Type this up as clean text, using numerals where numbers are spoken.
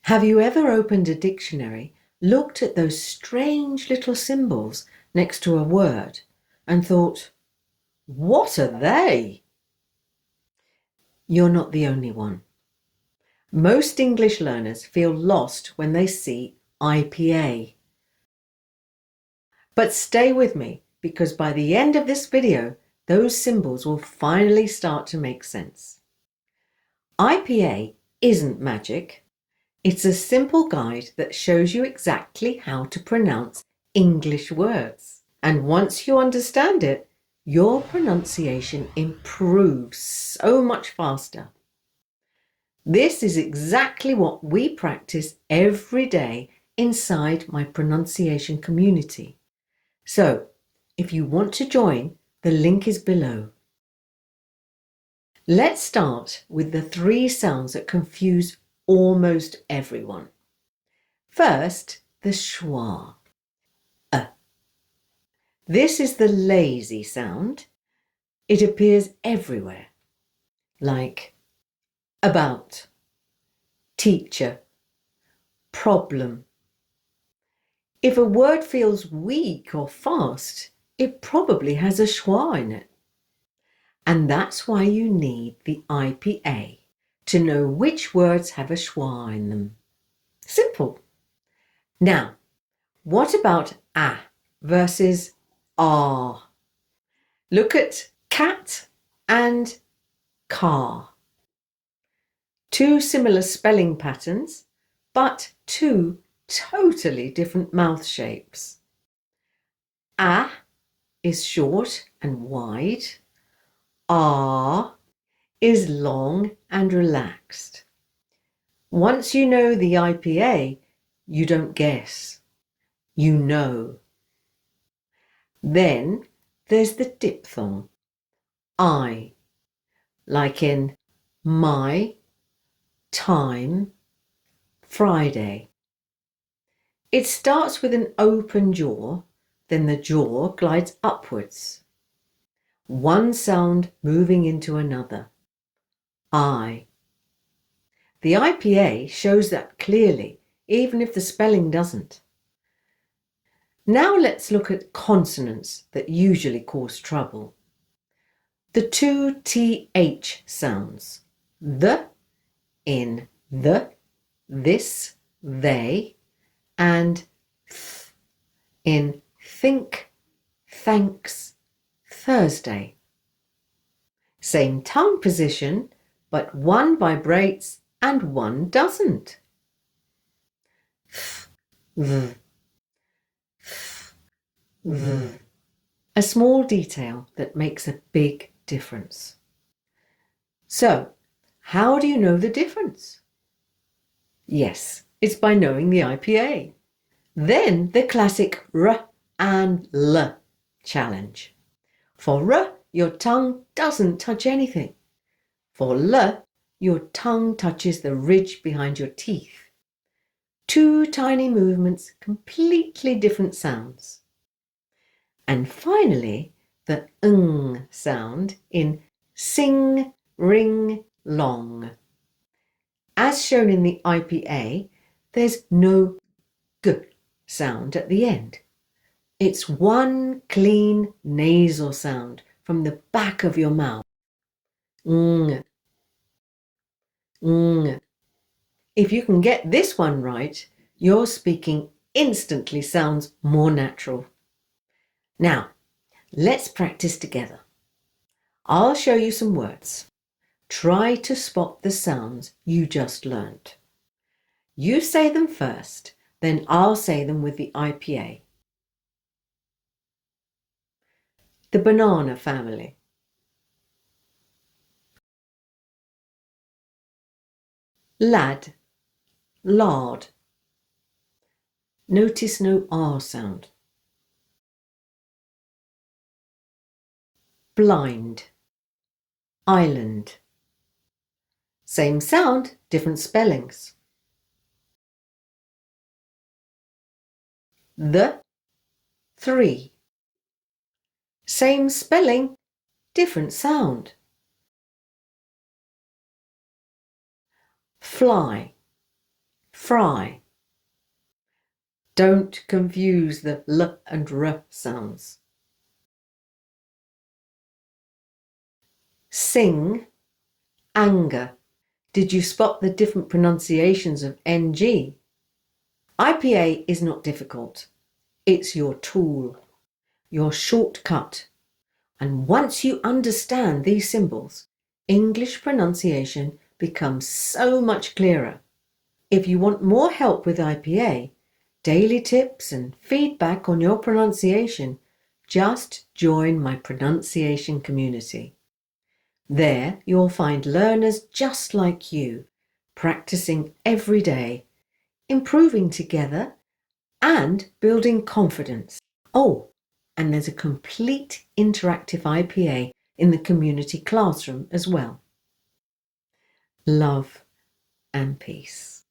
Have you ever opened a dictionary, looked at those strange little symbols next to a word and thought, what are they? You're not the only one. Most English learners feel lost when they see IPA. But stay with me, because by the end of this video, those symbols will finally start to make sense. IPA isn't magic. It's a simple guide that shows you exactly how to pronounce English words. And once you understand it, your pronunciation improves so much faster. This is exactly what we practice every day inside my pronunciation community. So, if you want to join, the link is below. Let's start with the 3 sounds that confuse almost everyone. First, the schwa. This is the lazy sound. It appears everywhere, like about, teacher, problem. If a word feels weak or fast, it probably has a schwa in it. And that's why you need the IPA to know which words have a schwa in them. Simple. Now, what about a versus ah? Look at cat and car. 2 similar spelling patterns, but 2 totally different mouth shapes. A is short and wide. Ah is long and relaxed. Once you know the IPA, you don't guess, you know. Then there's the diphthong, I, like in my, time, Friday. It starts with an open jaw, then the jaw glides upwards. One sound moving into another. I. The IPA shows that clearly, even if the spelling doesn't. Now let's look at consonants that usually cause trouble. The 2 TH sounds. The in the, this, they, and th in think, thanks, Thursday. Same tongue position, but one vibrates and one doesn't. Th, th, th, th. A small detail that makes a big difference. So, how do you know the difference? Yes, it's by knowing the IPA. Then the classic R and L challenge. For R, your tongue doesn't touch anything. For L, your tongue touches the ridge behind your teeth. 2 tiny movements, completely different sounds. And finally, the ng sound in sing, ring, long. As shown in the IPA, there's no g sound at the end. It's one clean nasal sound from the back of your mouth. Ng. Ng. If you can get this one right, your speaking instantly sounds more natural. Now, let's practice together. I'll show you some words. Try to spot the sounds you just learned. You say them first, then I'll say them with the IPA. The banana family. Lad, lard. Notice no R sound. Blind, island. Same sound, different spellings. The, 3. Same spelling, different sound. Fly, fry. Don't confuse the L and R sounds. Sing, anger. Did you spot the different pronunciations of NG? IPA is not difficult. It's your tool, your shortcut. And once you understand these symbols, English pronunciation becomes so much clearer. If you want more help with IPA, daily tips and feedback on your pronunciation, just join my pronunciation community. There you'll find learners just like you, practicing every day, improving together and building confidence. Oh, and there's a complete interactive IPA in the community classroom as well. Love and peace.